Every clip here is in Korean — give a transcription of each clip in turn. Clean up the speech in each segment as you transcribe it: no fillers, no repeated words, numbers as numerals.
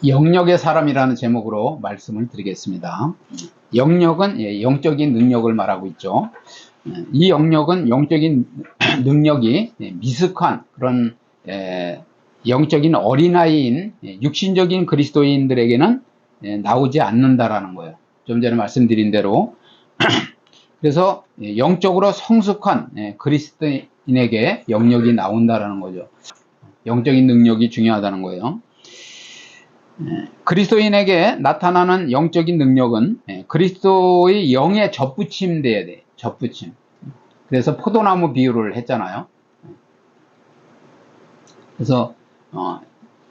영역의 사람이라는 제목으로 말씀을 드리겠습니다. 영역은 영적인 능력을 말하고 있죠. 이 영역은 영적인 능력이 미숙한 그런 영적인 어린아이인 육신적인 그리스도인들에게는 나오지 않는다라는 거예요. 좀 전에 말씀드린 대로. 그래서 영적으로 성숙한 그리스도인에게 영역이 나온다라는 거죠. 영적인 능력이 중요하다는 거예요. 그리스도인에게 나타나는 영적인 능력은 그리스도의 영에 접붙임돼야 돼. 접붙임. 그래서 포도나무 비유를 했잖아요. 그래서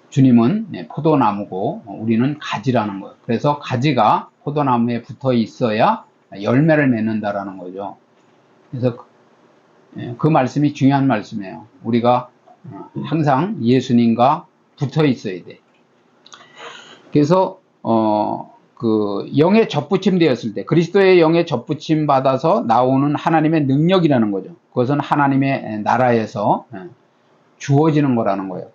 주님은 포도나무고 우리는 가지라는 거예요. 그래서 가지가 포도나무에 붙어 있어야 열매를 맺는다라는 거죠. 그래서 그 말씀이 중요한 말씀이에요. 우리가 항상 예수님과 붙어 있어야 돼. 그래서 그 영에 접붙임 되었을 때 그리스도의 영에 접붙임 받아서 나오는 하나님의 능력이라는 거죠. 그것은 하나님의 나라에서 주어지는 거라는 거예요.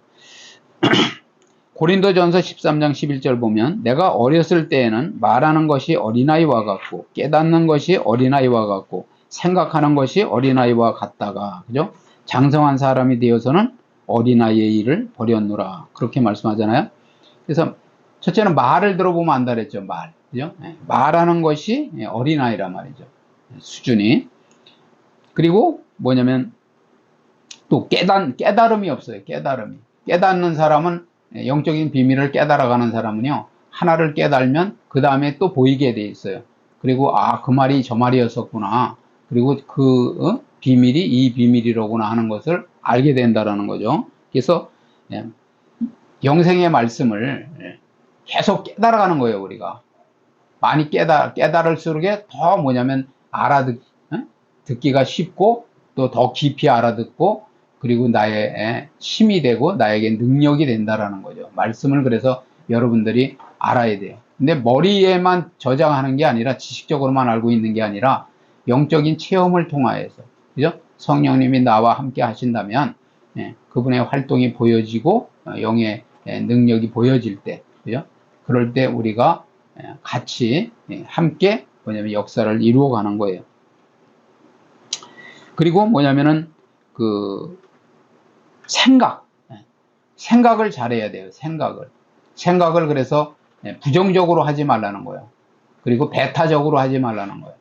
고린도전서 13장 11절 보면 내가 어렸을 때에는 말하는 것이 어린아이와 같고 깨닫는 것이 어린아이와 같고 생각하는 것이 어린아이와 같다가 그죠? 장성한 사람이 되어서는 어린아이의 일을 버렸노라 그렇게 말씀하잖아요. 그래서 첫째는 말을 들어보면 안다 그랬죠. 말. 그죠? 말하는 것이 어린아이란 말이죠. 수준이. 그리고 뭐냐면 또 깨달음이 없어요. 깨달음이. 깨닫는 사람은 영적인 비밀을 깨달아가는 사람은요. 하나를 깨달으면 그 다음에 또 보이게 돼 있어요. 그리고 그 말이 저 말이었었구나. 그리고 그 비밀이 이 비밀이로구나 하는 것을 알게 된다라는 거죠. 그래서 영생의 말씀을 계속 깨달아가는 거예요, 우리가. 많이 깨달을수록 더 뭐냐면 듣기가 쉽고 또 더 깊이 알아듣고 그리고 나의 힘이 되고 나에게 능력이 된다라는 거죠. 말씀을 그래서 여러분들이 알아야 돼요. 근데 머리에만 저장하는 게 아니라 지식적으로만 알고 있는 게 아니라 영적인 체험을 통하여서 그죠? 성령님이 나와 함께 하신다면 그분의 활동이 보여지고 영의 능력이 보여질 때 그죠? 그럴 때 우리가 같이 함께 뭐냐면 역사를 이루어가는 거예요. 그리고 뭐냐면은 그 생각을 잘해야 돼요. 생각을 그래서 부정적으로 하지 말라는 거예요. 그리고 배타적으로 하지 말라는 거예요.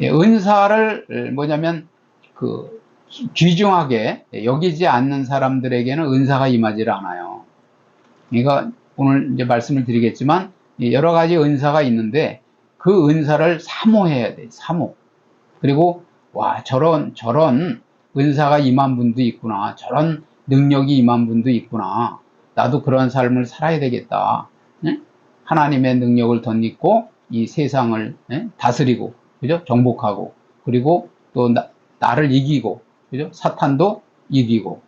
은사를 뭐냐면 그 귀중하게 여기지 않는 사람들에게는 은사가 임하지 않아요. 그러니까 오늘 이제 말씀을 드리겠지만 여러 가지 은사가 있는데 그 은사를 사모해야 돼. 사모. 그리고 저런 은사가 임한 분도 있구나. 저런 능력이 임한 분도 있구나. 나도 그런 삶을 살아야 되겠다. 하나님의 능력을 덧입고 이 세상을 다스리고 그죠? 정복하고 그리고 또 나를 이기고 그죠? 사탄도 이기고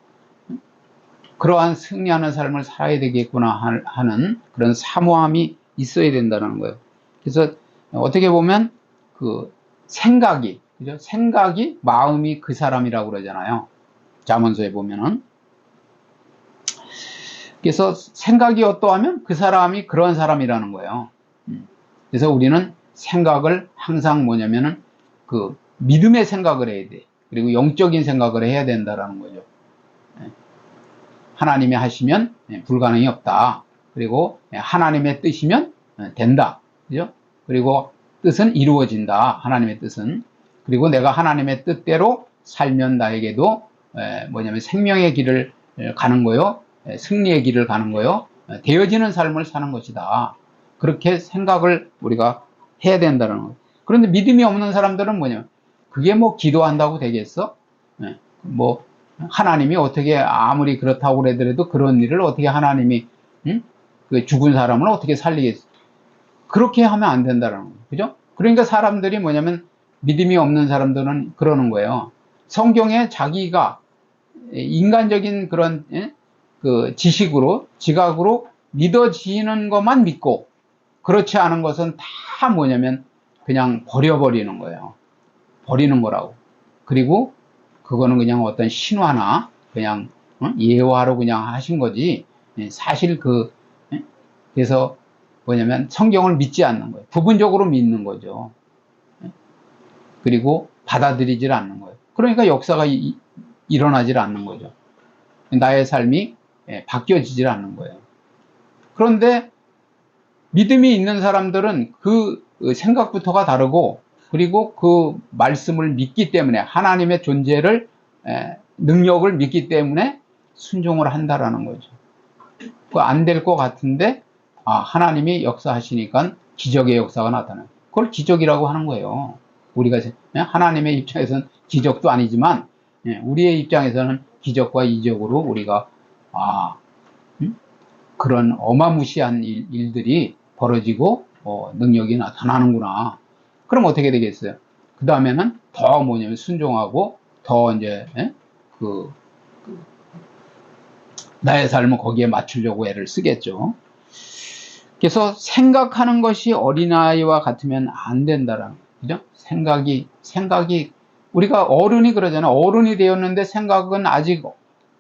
그러한 승리하는 삶을 살아야 되겠구나 하는 그런 사모함이 있어야 된다는 거예요. 그래서 어떻게 보면 그 생각이 마음이 그 사람이라고 그러잖아요. 잠언서에 보면은. 그래서 생각이 어떠하면 그 사람이 그런 사람이라는 거예요. 그래서 우리는 생각을 항상 뭐냐면은 그 믿음의 생각을 해야 돼. 그리고 영적인 생각을 해야 된다라는 거죠. 하나님이 하시면 불가능이 없다. 그리고 하나님의 뜻이면 된다. 그죠? 그리고 뜻은 이루어진다. 하나님의 뜻은. 그리고 내가 하나님의 뜻대로 살면 나에게도 뭐냐면 생명의 길을 가는 거요. 승리의 길을 가는 거요. 되어지는 삶을 사는 것이다. 그렇게 생각을 우리가 해야 된다는 거예요. 그런데 믿음이 없는 사람들은 뭐냐면 그게 뭐 기도한다고 되겠어? 뭐 하나님이 어떻게 아무리 그렇다고 그러더라도 그런 일을 어떻게 하나님이 그 죽은 사람을 어떻게 살리겠어? 그렇게 하면 안 된다는 거예요. 그죠? 그러니까 사람들이 뭐냐면 믿음이 없는 사람들은 그러는 거예요. 성경에 자기가 인간적인 그런 그 지식으로 지각으로 믿어지는 것만 믿고 그렇지 않은 것은 다 뭐냐면 그냥 버려버리는 거예요. 버리는 거라고. 그리고 그거는 그냥 어떤 신화나 그냥 예화로 그냥 하신 거지 사실 그 그래서 뭐냐면 성경을 믿지 않는 거예요. 부분적으로 믿는 거죠. 그리고 받아들이질 않는 거예요. 그러니까 역사가 일어나질 않는 거죠. 나의 삶이 바뀌어지질 않는 거예요. 그런데 믿음이 있는 사람들은 그 생각부터가 다르고, 그리고 그 말씀을 믿기 때문에, 하나님의 존재를, 능력을 믿기 때문에 순종을 한다라는 거죠. 그 안 될 것 같은데, 하나님이 역사하시니까 기적의 역사가 나타나요. 그걸 기적이라고 하는 거예요. 우리가 하나님의 입장에서는 기적도 아니지만, 우리의 입장에서는 기적과 이적으로 우리가 그런 어마무시한 일들이 벌어지고 능력이 나타나는구나. 그럼 어떻게 되겠어요? 그 다음에는 더 뭐냐면 순종하고 더 이제 나의 삶을 거기에 맞추려고 애를 쓰겠죠. 그래서 생각하는 것이 어린아이와 같으면 안 된다라는 거죠. 생각이 우리가 어른이 그러잖아요. 어른이 되었는데 생각은 아직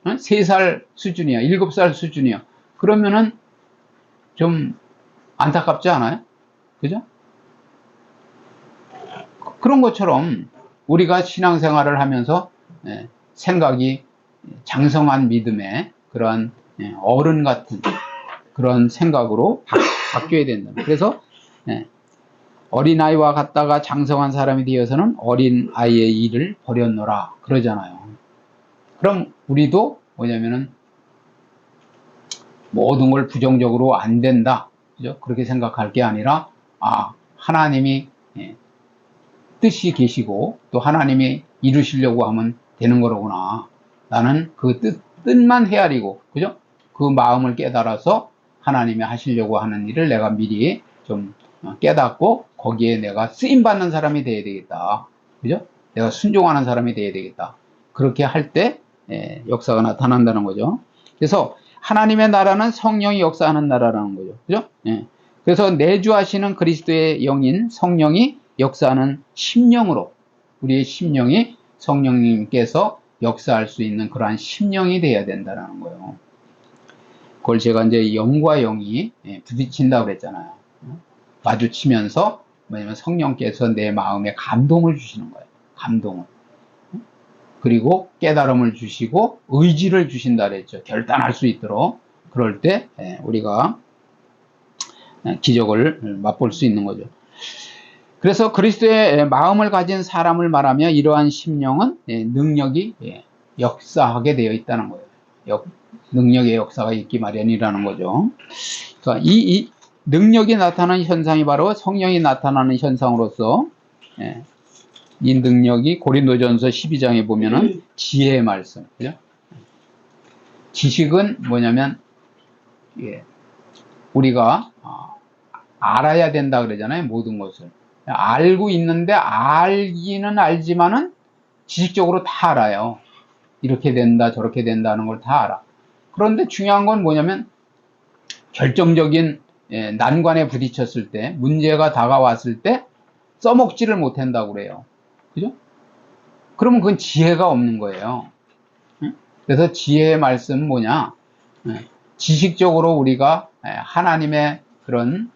3살 수준이야, 7살 수준이야. 그러면은 좀 안타깝지 않아요? 그죠? 그런 것처럼 우리가 신앙생활을 하면서 생각이 장성한 믿음의 그런 어른 같은 그런 생각으로 바뀌어야 된다. 그래서 어린아이와 같다가 장성한 사람이 되어서는 어린아이의 일을 버렸노라 그러잖아요. 그럼 우리도 뭐냐면은 모든 걸 부정적으로 안 된다, 그죠? 그렇게 생각할 게 아니라 하나님이 뜻이 계시고 또 하나님이 이루시려고 하면 되는 거로구나. 나는 그 뜻만 헤아리고, 그죠? 그 마음을 깨달아서 하나님이 하시려고 하는 일을 내가 미리 좀 깨닫고 거기에 내가 쓰임받는 사람이 되어야 되겠다, 그죠? 내가 순종하는 사람이 되어야 되겠다. 그렇게 할 때 역사가 나타난다는 거죠. 그래서 하나님의 나라는 성령이 역사하는 나라라는 거죠. 그죠? 그래서 내주하시는 그리스도의 영인 성령이 역사하는 심령으로, 우리의 심령이 성령님께서 역사할 수 있는 그러한 심령이 되어야 된다는 거예요. 그걸 제가 이제 영과 영이 부딪힌다고 그랬잖아요. 마주치면서 뭐냐면 성령께서 내 마음에 감동을 주시는 거예요. 감동을. 그리고 깨달음을 주시고 의지를 주신다 그랬죠. 결단할 수 있도록. 그럴 때 우리가 기적을 맛볼 수 있는 거죠. 그래서 그리스도의 마음을 가진 사람을 말하며 이러한 심령은 능력이 역사하게 되어 있다는 거예요. 능력의 역사가 있기 마련이라는 거죠. 그러니까 이 능력이 나타나는 현상이 바로 성령이 나타나는 현상으로서 이 능력이 고린도전서 12장에 보면은 지혜의 말씀, 그죠? 지식은 뭐냐면 우리가 알아야 된다 그러잖아요. 모든 것을 알고 있는데, 알기는 알지만은 지식적으로 다 알아요. 이렇게 된다 저렇게 된다는 걸 다 알아. 그런데 중요한 건 뭐냐면 결정적인 난관에 부딪혔을 때, 문제가 다가왔을 때 써먹지를 못한다고 그래요. 그죠? 그러면 그건 지혜가 없는 거예요. 그래서 지혜의 말씀은 뭐냐? 지식적으로 우리가 하나님의 그런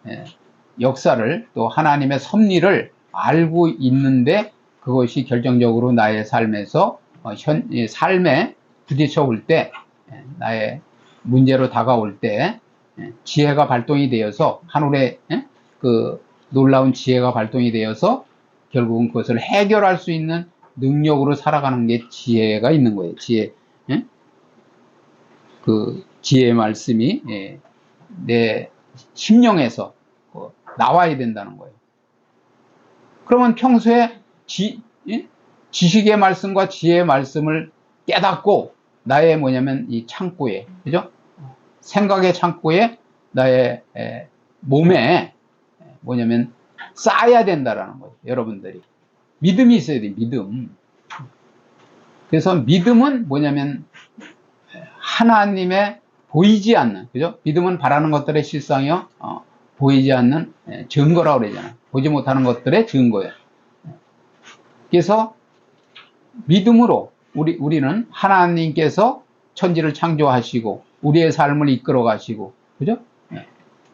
역사를, 또 하나님의 섭리를 알고 있는데, 그것이 결정적으로 나의 삶에서 삶에 부딪혀 올 때, 나의 문제로 다가올 때 지혜가 발동이 되어서, 하늘의 그 놀라운 지혜가 발동이 되어서 결국은 그것을 해결할 수 있는 능력으로 살아가는 게 지혜가 있는 거예요. 지혜. 그 지혜의 말씀이 내 심령에서 나와야 된다는 거예요. 그러면 평소에 지식의 말씀과 지혜의 말씀을 깨닫고 나의 뭐냐면 이 창고에, 그죠? 생각의 창고에, 나의 몸에 뭐냐면 쌓아야 된다라는 거예요. 여러분들이 믿음이 있어야 돼요. 믿음. 그래서 믿음은 뭐냐면 하나님의 보이지 않는, 그죠? 믿음은 바라는 것들의 실상이요, 보이지 않는 증거라고 그러잖아요. 보지 못하는 것들의 증거예요. 그래서 믿음으로 우리는 하나님께서 천지를 창조하시고 우리의 삶을 이끌어 가시고, 그죠?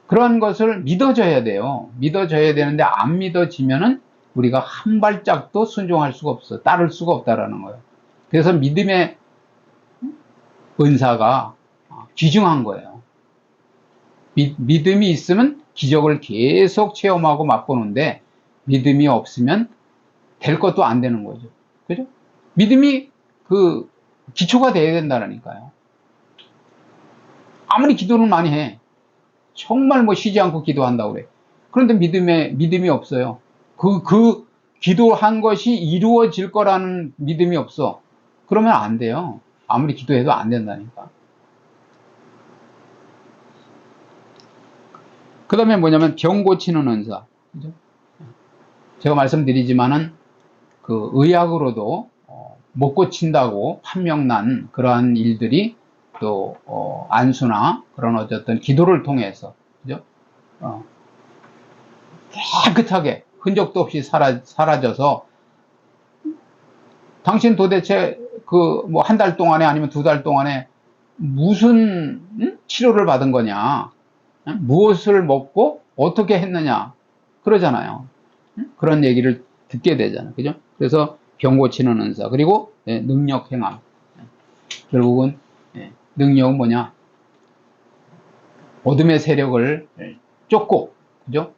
그런 것을 믿어줘야 돼요. 믿어줘야 되는데 안 믿어지면은 우리가 한 발짝도 순종할 수가 없어. 따를 수가 없다라는 거예요. 그래서 믿음의 은사가 귀중한 거예요. 믿음이 있으면 기적을 계속 체험하고 맛보는데 믿음이 없으면 될 것도 안 되는 거죠. 그죠? 믿음이 그 기초가 돼야 된다니까요. 아무리 기도를 많이 해. 정말 뭐 쉬지 않고 기도한다고 그래. 그런데 믿음이 없어요. 그 기도한 것이 이루어질 거라는 믿음이 없어. 그러면 안 돼요. 아무리 기도해도 안 된다니까. 그 다음에 뭐냐면 병 고치는 은사. 그죠? 제가 말씀드리지만은 그 의학으로도 못 고친다고 판명난 그러한 일들이 또 안수나 그런 어쨌든 기도를 통해서 그죠? 깨끗하게 흔적도 없이 사라져서 당신 도대체 그 뭐 한 달 동안에 아니면 두 달 동안에 무슨 치료를 받은 거냐, 무엇을 먹고 어떻게 했느냐 그러잖아요. 그런 얘기를 듣게 되잖아요. 그죠? 그래서 병 고치는 은사, 그리고 능력 행함. 결국은 능력은 뭐냐? 어둠의 세력을 쫓고, 그죠?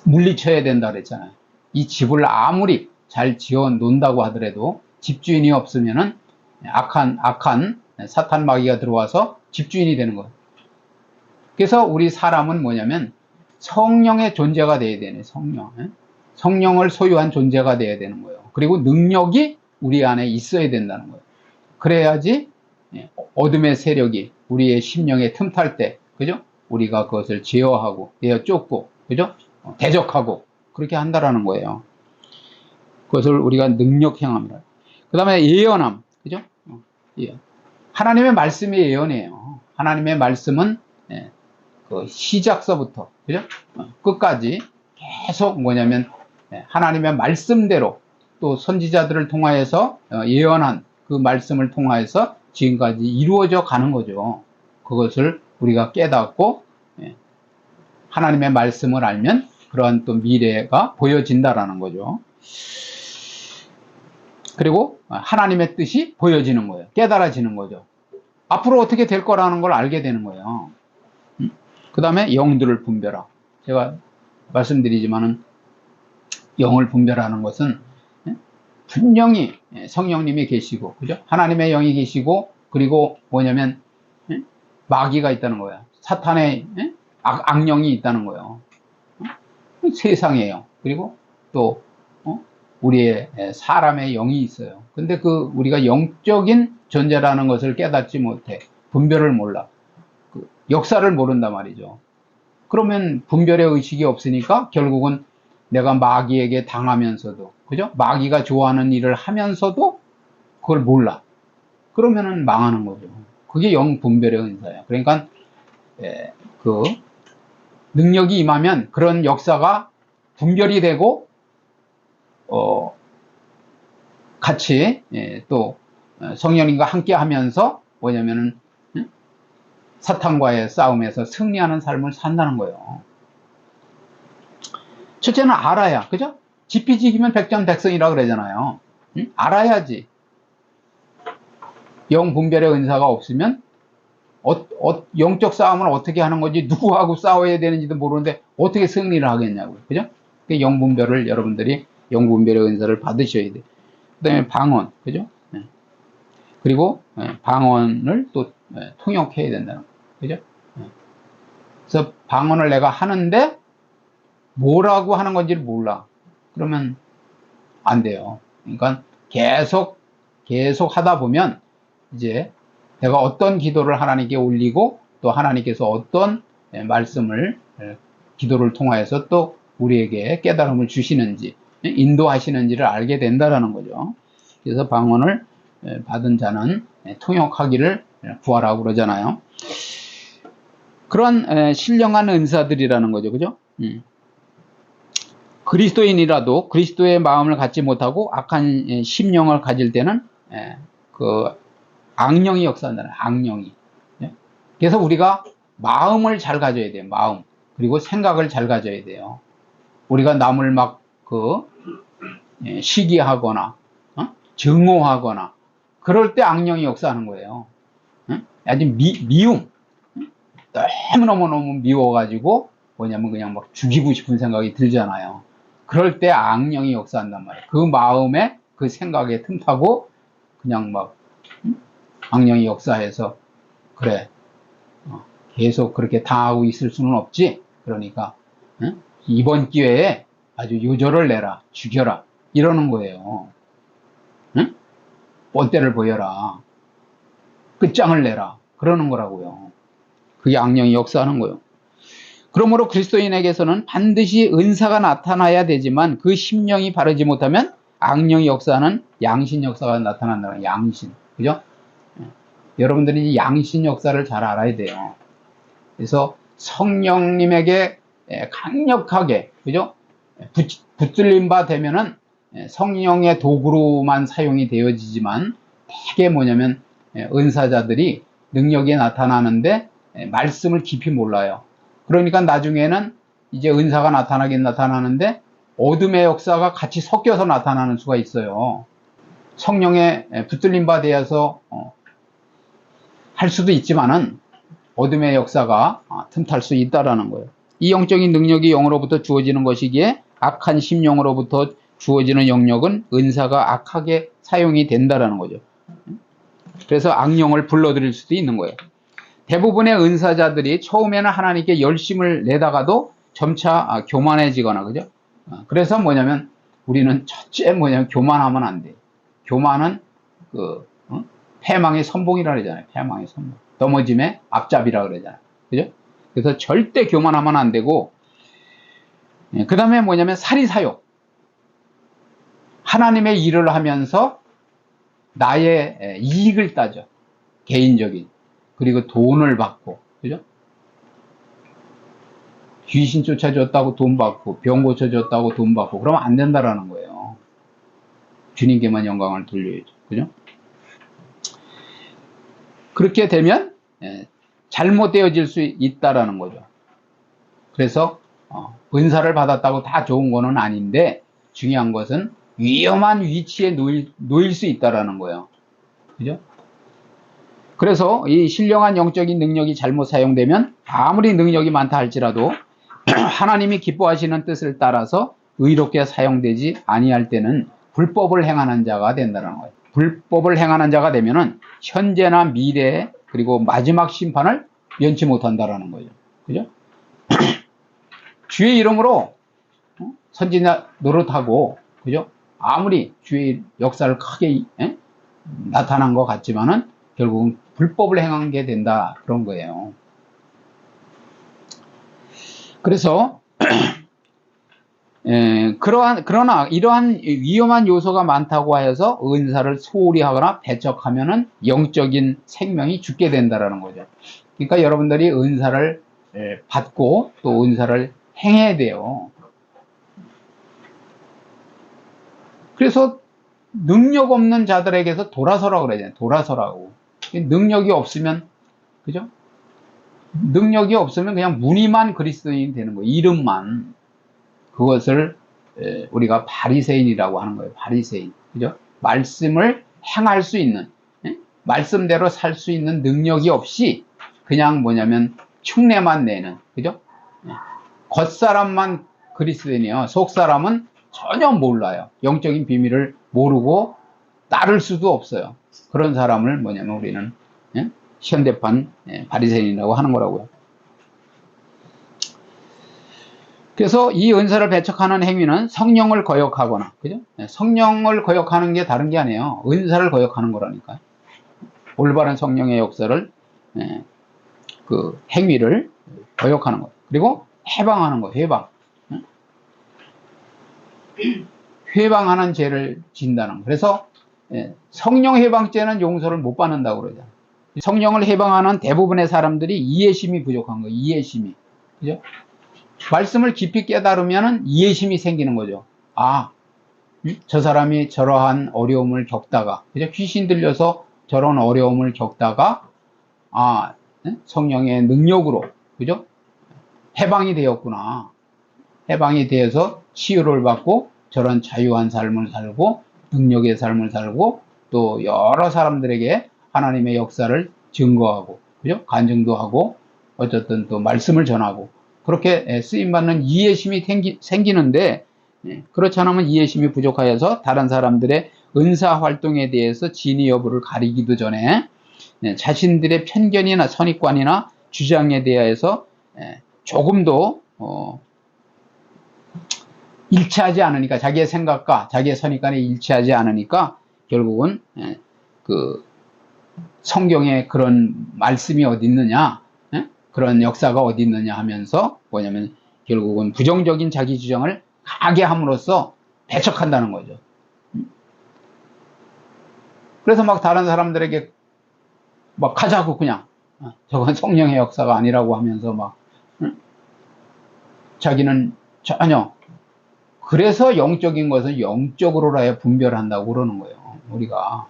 물리쳐야 된다 그랬잖아요. 이 집을 아무리 잘 지어 놓는다고 하더라도 집주인이 없으면은 악한 사탄 마귀가 들어와서 집주인이 되는 거예요. 그래서 우리 사람은 뭐냐면 성령의 존재가 돼야 되네, 성령을 소유한 존재가 돼야 되는 거예요. 그리고 능력이 우리 안에 있어야 된다는 거예요. 그래야지 어둠의 세력이 우리의 심령에 틈탈 때, 그죠? 우리가 그것을 제어하고 내어 쫓고, 그죠? 대적하고 그렇게 한다라는 거예요. 그것을 우리가 능력 행함이라. 그 다음에 예언함, 그죠? 하나님의 말씀이 예언이에요. 하나님의 말씀은 그 시작서부터, 그죠? 끝까지 계속 뭐냐면 하나님의 말씀대로 또 선지자들을 통하여서 예언한 그 말씀을 통하여서 지금까지 이루어져 가는 거죠. 그것을 우리가 깨닫고 하나님의 말씀을 알면 그러한 또 미래가 보여진다라는 거죠. 그리고 하나님의 뜻이 보여지는 거예요. 깨달아지는 거죠. 앞으로 어떻게 될 거라는 걸 알게 되는 거예요. 그 다음에 영들을 분별하고. 제가 말씀드리지만은 영을 분별하는 것은 분명히 성령님이 계시고, 그죠? 하나님의 영이 계시고, 그리고 뭐냐면 마귀가 있다는 거예요. 사탄의 악령이 있다는 거예요. 세상에요. 그리고 또 우리의 사람의 영이 있어요. 근데 그 우리가 영적인 존재라는 것을 깨닫지 못해. 분별을 몰라. 그 역사를 모른단 말이죠. 그러면 분별의 의식이 없으니까 결국은 내가 마귀에게 당하면서도, 그죠? 마귀가 좋아하는 일을 하면서도 그걸 몰라. 그러면은 망하는 거죠. 그게 영 분별의 은사예요. 그러니까 그 능력이 임하면 그런 역사가 분별이 되고 같이 또 성령님과 함께 하면서 뭐냐면은 사탄과의 싸움에서 승리하는 삶을 산다는 거예요. 첫째는 알아야, 그죠? 지피지기면 백전백승이라고 그러잖아요. 알아야지. 영 분별의 은사가 없으면 영적 싸움을 어떻게 하는 건지, 누구하고 싸워야 되는지도 모르는데 어떻게 승리를 하겠냐고요. 그죠? 영 분별을 여러분들이 영 분별의 은사를 받으셔야 돼요. 그 다음에 방언, 그죠? 그리고 방언을 또 통역해야 된다는 거예요. 그죠? 그래서 방언을 내가 하는데 뭐라고 하는 건지를 몰라. 그러면 안 돼요. 그러니까 계속 하다 보면 이제 내가 어떤 기도를 하나님께 올리고 또 하나님께서 어떤 말씀을 기도를 통하여서 또 우리에게 깨달음을 주시는지 인도하시는지를 알게 된다라는 거죠. 그래서 방언을 받은 자는 통역하기를 구하라고 그러잖아요. 그런 신령한 은사들이라는 거죠. 그죠? 그리스도인이라도 그리스도의 마음을 갖지 못하고 악한 심령을 가질 때는 그 악령이 역사한다는, 악령이. 그래서 우리가 마음을 잘 가져야 돼요. 마음. 그리고 생각을 잘 가져야 돼요. 우리가 남을 막 시기하거나 증오하거나 그럴 때 악령이 역사하는 거예요. 아주 미움. 너무너무 미워가지고 뭐냐면 그냥 막 죽이고 싶은 생각이 들잖아요. 그럴 때 악령이 역사한단 말이에요. 그 마음에 그 생각에 틈타고 그냥 막 악령이 역사해서 그래 계속 그렇게 당하고 있을 수는 없지. 그러니까 이번 기회에 아주 요절을 내라, 죽여라 이러는 거예요. 본때를 보여라, 끝장을 내라 그러는 거라고요. 그게 악령이 역사하는 거예요. 그러므로 그리스도인에게서는 반드시 은사가 나타나야 되지만 그 심령이 바르지 못하면 악령이 역사하는 양신 역사가 나타난다는 양신. 그죠? 여러분들이 양신 역사를 잘 알아야 돼요. 그래서 성령님에게 강력하게, 그죠? 붙들린 바 되면은 성령의 도구로만 사용이 되어지지만 되게 뭐냐면 은사자들이 능력이 나타나는데 말씀을 깊이 몰라요. 그러니까 나중에는 이제 은사가 나타나긴 나타나는데 어둠의 역사가 같이 섞여서 나타나는 수가 있어요. 성령에 붙들린 바 되어서 할 수도 있지만은 어둠의 역사가 틈탈 수 있다라는 거예요. 이 영적인 능력이 영으로부터 주어지는 것이기에 악한 심령으로부터 주어지는 영역은 은사가 악하게 사용이 된다라는 거죠. 그래서 악령을 불러들일 수도 있는 거예요. 대부분의 은사자들이 처음에는 하나님께 열심을 내다가도 점차 교만해지거나, 그죠? 그래서 뭐냐면 우리는 첫째 뭐냐면 교만하면 안 돼. 교만은 패망의 선봉이라 그러잖아요. 패망의 선봉. 넘어짐의 앞잡이라 그러잖아요. 그죠? 그래서 절대 교만하면 안 되고, 그 다음에 뭐냐면 사리사욕. 하나님의 일을 하면서 나의 이익을 따져. 개인적인. 그리고 돈을 받고, 그죠? 귀신 쫓아줬다고 돈 받고, 병 고쳐줬다고 돈 받고, 그러면 안 된다라는 거예요. 주님께만 영광을 돌려야죠. 그죠? 그렇게 되면, 잘못되어질 수 있다라는 거죠. 그래서, 은사를 받았다고 다 좋은 거는 아닌데, 중요한 것은 위험한 위치에 놓일 수 있다라는 거예요. 그죠? 그래서 이 신령한 영적인 능력이 잘못 사용되면 아무리 능력이 많다 할지라도 하나님이 기뻐하시는 뜻을 따라서 의롭게 사용되지 아니할 때는 불법을 행하는 자가 된다는 거예요. 불법을 행하는 자가 되면은 현재나 미래 그리고 마지막 심판을 면치 못한다라는 거죠. 그죠? 주의 이름으로 선지자 노릇하고, 그죠? 아무리 주의 역사를 크게 나타난 것 같지만은 결국은 불법을 행한 게 된다 그런 거예요. 그래서 그러나 이러한 위험한 요소가 많다고 하여서 은사를 소홀히 하거나 배척하면은 영적인 생명이 죽게 된다라는 거죠. 그러니까 여러분들이 은사를 받고 또 은사를 행해야 돼요. 그래서 능력 없는 자들에게서 돌아서라고 그러잖아요. 돌아서라고. 능력이 없으면, 그죠? 능력이 없으면 그냥 무늬만 그리스도인이 되는 거예요. 이름만. 그것을 우리가 바리새인이라고 하는 거예요. 바리새인. 그죠? 말씀을 행할 수 있는, 말씀대로 살 수 있는 능력이 없이 그냥 뭐냐면 흉내만 내는, 그죠? 겉사람만 그리스도인이에요. 속사람은 전혀 몰라요. 영적인 비밀을 모르고 따를 수도 없어요. 그런 사람을 뭐냐면 우리는 현대판 바리새인이라고 하는 거라고요. 그래서 이 은사를 배척하는 행위는 성령을 거역하거나, 그죠? 성령을 거역하는 게 다른 게 아니에요. 은사를 거역하는 거라니까요. 올바른 성령의 역사를 그 행위를 거역하는 거. 그리고 해방하는 거. 해방. 회방하는 죄를 진다는 거. 그래서 성령 해방죄는 용서를 못 받는다고 그러죠. 성령을 해방하는 대부분의 사람들이 이해심이 부족한 거예요. 이해심이. 그죠? 말씀을 깊이 깨달으면 이해심이 생기는 거죠. 아, 저 사람이 저러한 어려움을 겪다가, 그죠? 귀신 들려서 저런 어려움을 겪다가, 아, 성령의 능력으로, 그죠? 해방이 되었구나. 해방이 되어서 치유를 받고 저런 자유한 삶을 살고 능력의 삶을 살고 또 여러 사람들에게 하나님의 역사를 증거하고, 그죠? 간증도 하고 어쨌든 또 말씀을 전하고 그렇게 쓰임받는 이해심이 생기는데, 그렇지 않으면 이해심이 부족하여서 다른 사람들의 은사 활동에 대해서 진위 여부를 가리기도 전에 자신들의 편견이나 선입관이나 주장에 대하여서 조금도 일치하지 않으니까, 자기의 생각과 자기의 선입관에 일치하지 않으니까 결국은 그 성경에 그런 말씀이 어디 있느냐, 그런 역사가 어디 있느냐 하면서 뭐냐면 결국은 부정적인 자기 주장을 강하게 함으로써 배척한다는 거죠. 그래서 막 다른 사람들에게 막 하자고 그냥 저건 성령의 역사가 아니라고 하면서 막 자기는 전혀, 그래서 영적인 것은 영적으로라야 분별한다고 그러는 거예요. 우리가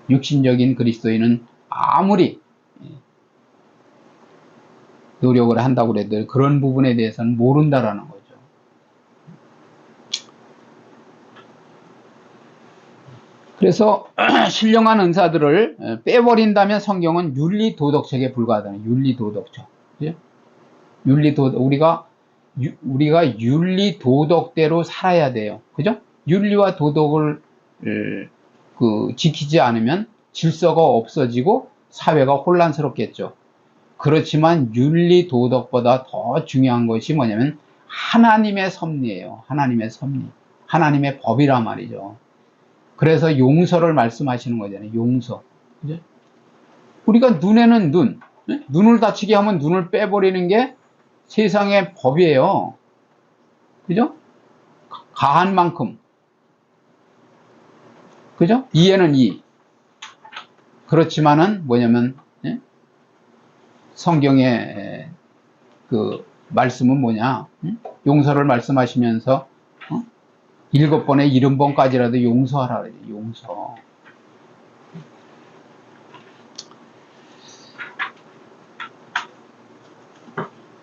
육신적인 그리스도인은 아무리 노력을 한다고 해도 그런 부분에 대해서는 모른다라는 거죠. 그래서 신령한 은사들을 빼버린다면 성경은 윤리도덕책에 불과하다는, 윤리도덕책. 우리가 윤리도덕대로 살아야 돼요. 그죠? 윤리와 도덕을 지키지 않으면 질서가 없어지고 사회가 혼란스럽겠죠. 그렇지만 윤리도덕보다 더 중요한 것이 뭐냐면 하나님의 섭리예요. 하나님의 섭리. 하나님의 법이란 말이죠. 그래서 용서를 말씀하시는 거잖아요. 용서. 그죠? 우리가 눈에는 눈을 다치게 하면 눈을 빼버리는 게 세상의 법이에요. 그죠? 가한 만큼. 그죠? 이에는 이. 그렇지만은 뭐냐면 성경의 그 말씀은 뭐냐? 용서를 말씀하시면서 7번에 70번까지라도 용서하라 그래요. 용서.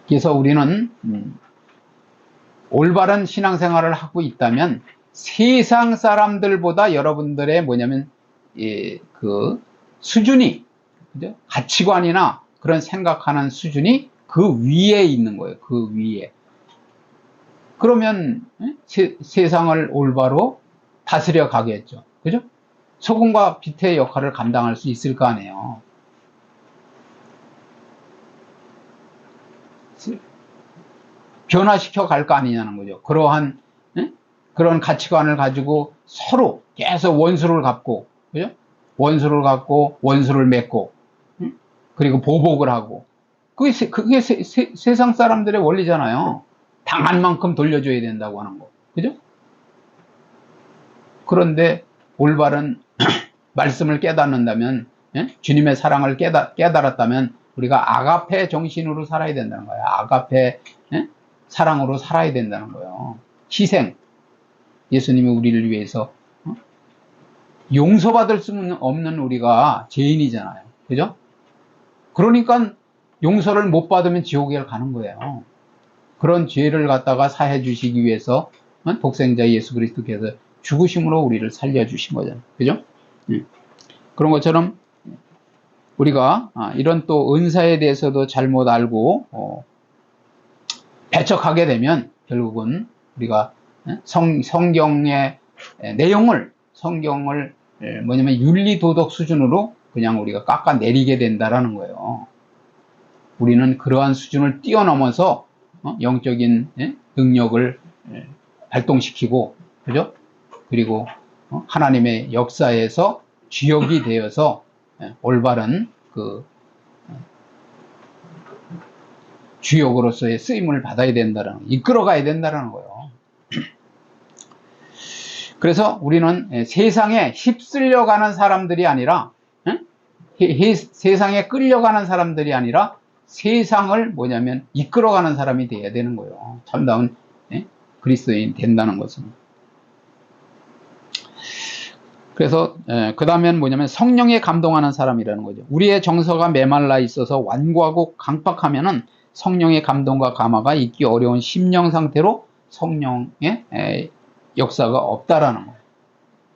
그래서 우리는 올바른 신앙생활을 하고 있다면 세상 사람들보다 여러분들의 뭐냐면 그 수준이, 그죠? 가치관이나 그런 생각하는 수준이 그 위에 있는 거예요. 그 위에. 그러면 세상을 올바로 다스려 가겠죠. 그죠? 소금과 빛의 역할을 감당할 수 있을 거 아니에요. 변화시켜 갈 거 아니냐는 거죠. 그러한 그런 가치관을 가지고 서로 계속 원수를 갚고, 그죠? 원수를 갚고 원수를 맺고, 그리고 보복을 하고, 그게 세상 사람들의 원리잖아요. 당한 만큼 돌려줘야 된다고 하는 거, 그죠? 그런데 올바른 말씀을 깨닫는다면, 주님의 사랑을 깨달았다면 우리가 아가페 정신으로 살아야 된다는 거예요. 아가페 사랑으로 살아야 된다는 거예요. 희생. 예수님이 우리를 위해서 용서받을 수 없는 우리가 죄인이잖아요. 그죠? 그러니까 용서를 못 받으면 지옥에 가는 거예요. 그런 죄를 갖다가 사해 주시기 위해서 독생자 예수 그리스도께서 죽으심으로 우리를 살려주신 거잖아요. 그죠? 그런 것처럼 우리가 이런 또 은사에 대해서도 잘못 알고 배척하게 되면 결국은 우리가 성경의 내용을, 성경을 뭐냐면 윤리도덕 수준으로 그냥 우리가 깎아내리게 된다라는 거예요. 우리는 그러한 수준을 뛰어넘어서 영적인 능력을 발동시키고, 그죠? 그리고 하나님의 역사에서 주역이 되어서 올바른 그 주역으로서의 쓰임을 받아야 된다는, 이끌어가야 된다는 거예요. 그래서 우리는 세상에 휩쓸려 가는 사람들이 아니라, 세상에 끌려가는 사람들이 아니라 세상을 뭐냐면 이끌어가는 사람이 돼야 되는 거예요. 참다운 그리스도인 된다는 것은. 그래서 그 다음엔 뭐냐면 성령에 감동하는 사람이라는 거죠. 우리의 정서가 메말라 있어서 완고하고 강박하면은 성령의 감동과 감화가 있기 어려운 심령 상태로 성령의 역사가 없다라는 거예요.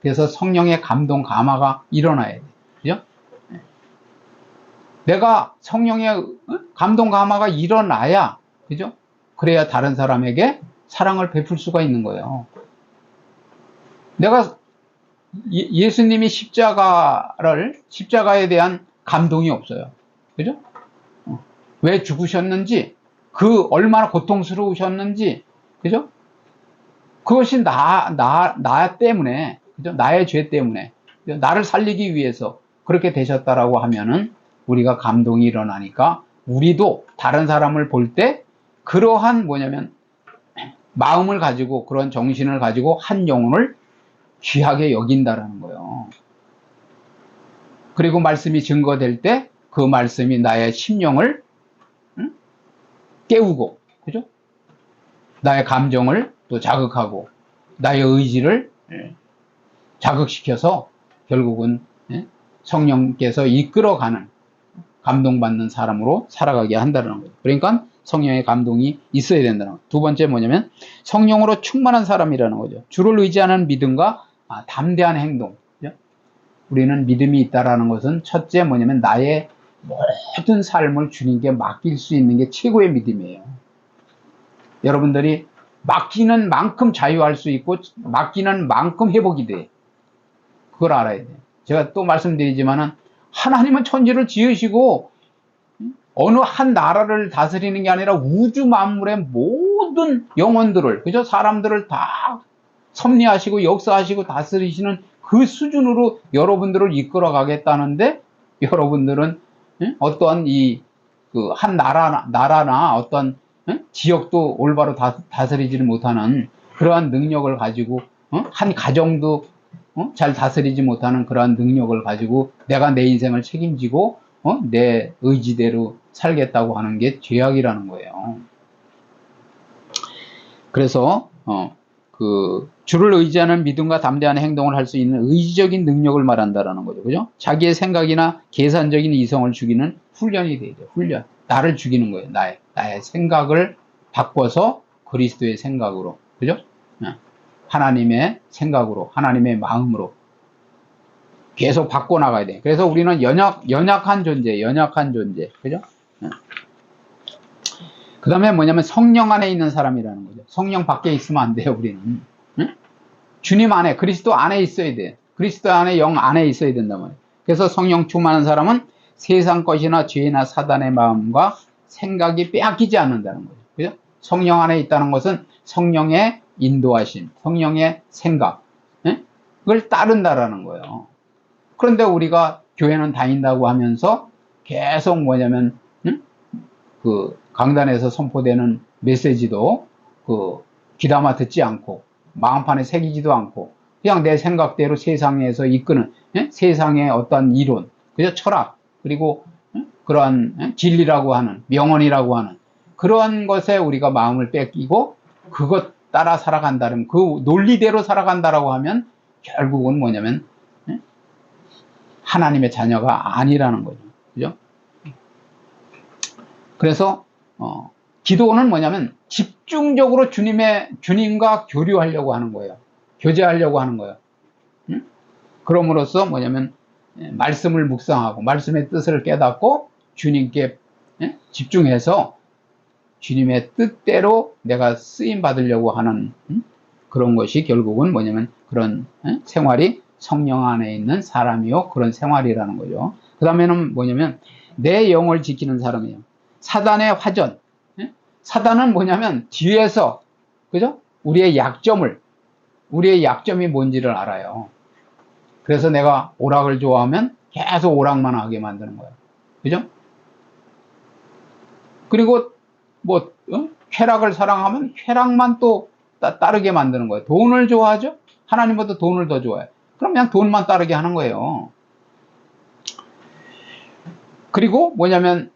그래서 성령의 감동 감화가 일어나야 돼요. 그죠? 내가 성령의 감동 감화가 일어나야, 그죠? 그래야 다른 사람에게 사랑을 베풀 수가 있는 거예요. 내가 예수님이 십자가에 대한 감동이 없어요. 그죠? 왜 죽으셨는지, 그 얼마나 고통스러우셨는지, 그죠? 그것이 나 때문에, 그죠? 나의 죄 때문에, 그죠? 나를 살리기 위해서 그렇게 되셨다라고 하면은 우리가 감동이 일어나니까 우리도 다른 사람을 볼 때 그러한 뭐냐면 마음을 가지고 그런 정신을 가지고 한 영혼을 귀하게 여긴다라는 거예요. 그리고 말씀이 증거될 때 그 말씀이 나의 심령을 깨우고, 그죠? 나의 감정을 또 자극하고 나의 의지를 자극시켜서 결국은 성령께서 이끌어가는 감동받는 사람으로 살아가게 한다는 거죠. 그러니까 성령의 감동이 있어야 된다는 거죠. 두 번째 뭐냐면 성령으로 충만한 사람이라는 거죠. 주를 의지하는 믿음과 담대한 행동. 그죠? 우리는 믿음이 있다라는 것은 첫째 뭐냐면 나의 모든 삶을 주님께 맡길 수 있는 게 최고의 믿음이에요. 여러분들이 맡기는 만큼 자유할 수 있고 맡기는 만큼 회복이 돼. 그걸 알아야 돼요. 제가 또 말씀드리지만은 하나님은 천지를 지으시고 어느 한 나라를 다스리는 게 아니라 우주 만물의 모든 영혼들을, 그죠? 사람들을 다 섭리하시고 역사하시고 다스리시는 그 수준으로 여러분들을 이끌어 가겠다는데 여러분들은 어떠한 한 나라나 어떤 지역도 올바로 다스리지를 못하는 그러한 능력을 가지고 한 가정도 잘 다스리지 못하는 그러한 능력을 가지고 내가 내 인생을 책임지고 내 의지대로 살겠다고 하는 게 죄악이라는 거예요. 그래서 주를 의지하는 믿음과 담대한 행동을 할 수 있는 의지적인 능력을 말한다라는 거죠. 그죠? 자기의 생각이나 계산적인 이성을 죽이는 훈련이 되죠. 훈련. 나를 죽이는 거예요. 나의 생각을 바꿔서 그리스도의 생각으로. 그죠? 하나님의 생각으로, 하나님의 마음으로 계속 바꿔나가야 돼. 그래서 우리는 연약한 존재. 그죠? 그 다음에 뭐냐면 성령 안에 있는 사람이라는 거죠. 성령 밖에 있으면 안 돼요, 우리는. 주님 안에, 그리스도 안에 있어야 돼. 그리스도 안에, 영 안에 있어야 된단 말이에요. 그래서 성령 충만한 사람은 세상 것이나 죄나 사단의 마음과 생각이 빼앗기지 않는다는 거죠. 그죠? 성령 안에 있다는 것은 성령의 인도하심, 성령의 생각, 그걸 따른다라는 거예요. 그런데 우리가 교회는 다닌다고 하면서 계속 뭐냐면, 그 강단에서 선포되는 메시지도 귀담아 듣지 않고 마음판에 새기지도 않고 그냥 내 생각대로 세상에서 이끄는 세상의 어떤 이론, 그죠? 철학, 그리고 그러한 진리라고 하는, 명언이라고 하는 그러한 것에 우리가 마음을 뺏기고 그것 따라 살아간다면, 그 논리대로 살아간다라고 하면 결국은 뭐냐면 하나님의 자녀가 아니라는 거죠. 그죠? 그래서 기도는 뭐냐면 집중적으로 주님과 교류하려고 하는 거예요. 교제하려고 하는 거예요. 그럼으로써 뭐냐면 말씀을 묵상하고 말씀의 뜻을 깨닫고 주님께 집중해서 주님의 뜻대로 내가 쓰임 받으려고 하는 그런 것이 결국은 뭐냐면 그런 생활이 성령 안에 있는 사람이요, 그런 생활이라는 거죠. 그 다음에는 뭐냐면 내 영을 지키는 사람이에요. 사단의 화전. 사단은 뭐냐면 뒤에서, 그죠? 우리의 약점이 뭔지를 알아요. 그래서 내가 오락을 좋아하면 계속 오락만 하게 만드는 거예요. 그죠? 그리고 쾌락을 사랑하면 쾌락만 또 따르게 만드는 거예요. 돈을 좋아하죠? 하나님보다 돈을 더 좋아해요. 그럼 그냥 돈만 따르게 하는 거예요. 그리고 뭐냐면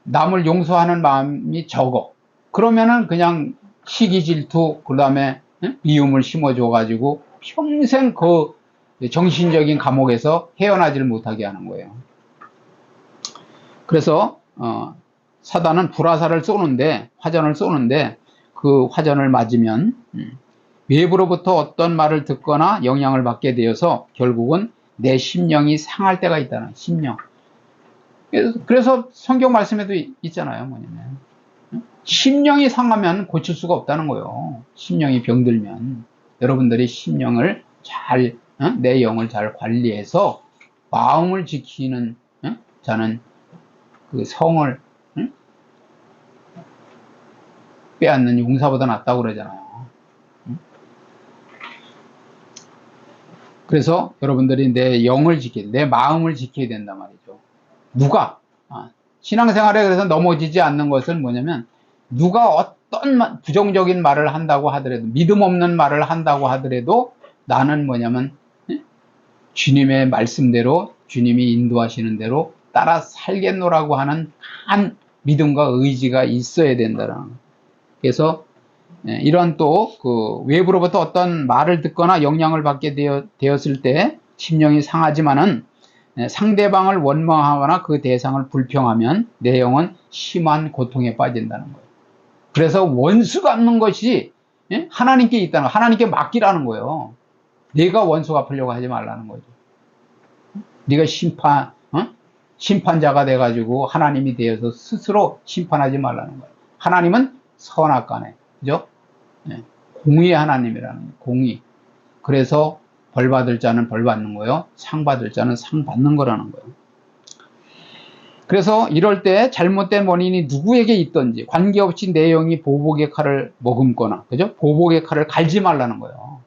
남을 용서하는 마음이 적어. 그러면은 그냥 시기 질투, 그 다음에 미움을 심어줘 가지고 평생 그 정신적인 감옥에서 헤어나지를 못하게 하는 거예요. 그래서 사단은 불화살을 쏘는데, 화전을 쏘는데 그 화전을 맞으면 외부로부터 어떤 말을 듣거나 영향을 받게 되어서 결국은 내 심령이 상할 때가 있다는, 심령. 그래서 성경 말씀에도 있잖아요. 뭐냐면 심령이 상하면 고칠 수가 없다는 거예요. 심령이 병들면. 여러분들이 심령을 잘, 내 영을 잘 관리해서 마음을 지키는 자는 그 성을 빼앗는 용사보다 낫다고 그러잖아요. 그래서 여러분들이 내 영을 지켜야, 내 마음을 지켜야 된단 말이죠. 누가? 신앙생활에 그래서 넘어지지 않는 것은 뭐냐면, 누가 어떤 부정적인 말을 한다고 하더라도, 믿음 없는 말을 한다고 하더라도 나는 뭐냐면 주님의 말씀대로, 주님이 인도하시는 대로 따라 살겠노라고 하는 한 믿음과 의지가 있어야 된다는 거예요. 그래서 이런 또 그 외부로부터 어떤 말을 듣거나 영향을 받게 되었을 때 심령이 상하지만은 상대방을 원망하거나 그 대상을 불평하면 내 영은 심한 고통에 빠진다는 거예요. 그래서 원수 갚는 것이 하나님께 있다는 거예요. 하나님께 맡기라는 거예요. 네가 원수 갚으려고 하지 말라는 거죠. 네가 심판자가 돼가지고 하나님이 되어서 스스로 심판하지 말라는 거예요. 하나님은 선악간에, 그죠? 공의의 하나님이라는 거예요. 공의. 그래서 벌 받을 자는 벌 받는 거예요. 상 받을 자는 상 받는 거라는 거예요. 그래서 이럴 때 잘못된 원인이 누구에게 있든지 관계없이 내 영이 보복의 칼을 머금거나, 그죠? 보복의 칼을 갈지 말라는 거예요.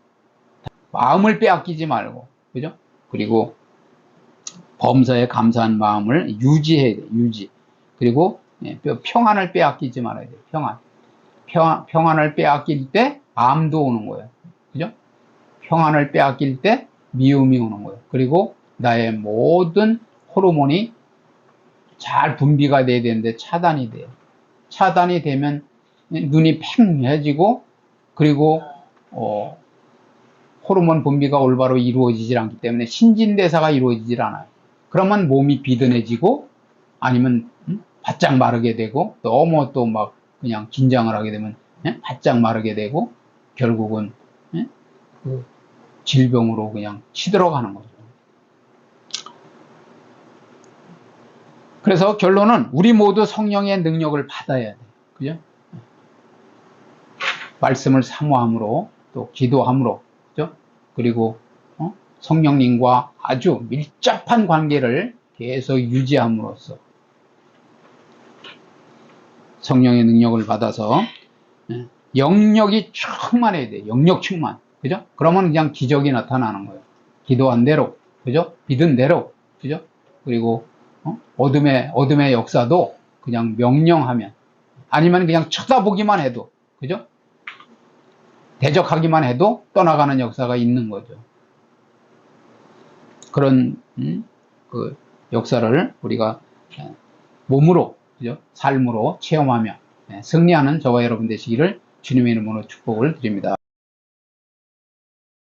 마음을 빼앗기지 말고, 그죠? 그리고 범사에 감사한 마음을 유지해야 돼, 유지. 그리고 평안을 빼앗기지 말아야 돼, 평안. 평안을 빼앗길 때 암도 오는 거예요. 그죠? 평안을 빼앗길 때 미움이 오는 거예요. 그리고 나의 모든 호르몬이 잘 분비가 돼야 되는데 차단이 돼요. 차단이 되면 눈이 팽해지고, 그리고 호르몬 분비가 올바로 이루어지질 않기 때문에 신진대사가 이루어지질 않아요. 그러면 몸이 비든해지고, 아니면 바짝 마르게 되고, 너무 또 막 그냥 긴장을 하게 되면 바짝 마르게 되고, 결국은 그 질병으로 그냥 치들어가는 거죠. 그래서 결론은 우리 모두 성령의 능력을 받아야 돼. 그죠? 말씀을 사모함으로, 또 기도함으로, 그죠? 그리고 성령님과 아주 밀접한 관계를 계속 유지함으로써 성령의 능력을 받아서 영역이 충만해야 돼. 영역 충만. 그죠? 그러면 그냥 기적이 나타나는 거예요. 기도한 대로, 그죠? 믿은 대로, 그죠? 그리고 어둠의 역사도 그냥 명령하면, 아니면 그냥 쳐다보기만 해도, 그죠? 대적하기만 해도 떠나가는 역사가 있는 거죠. 그런 그 역사를 우리가 몸으로, 그죠? 삶으로 체험하며 승리하는 저와 여러분 되시기를 주님의 이름으로 축복을 드립니다.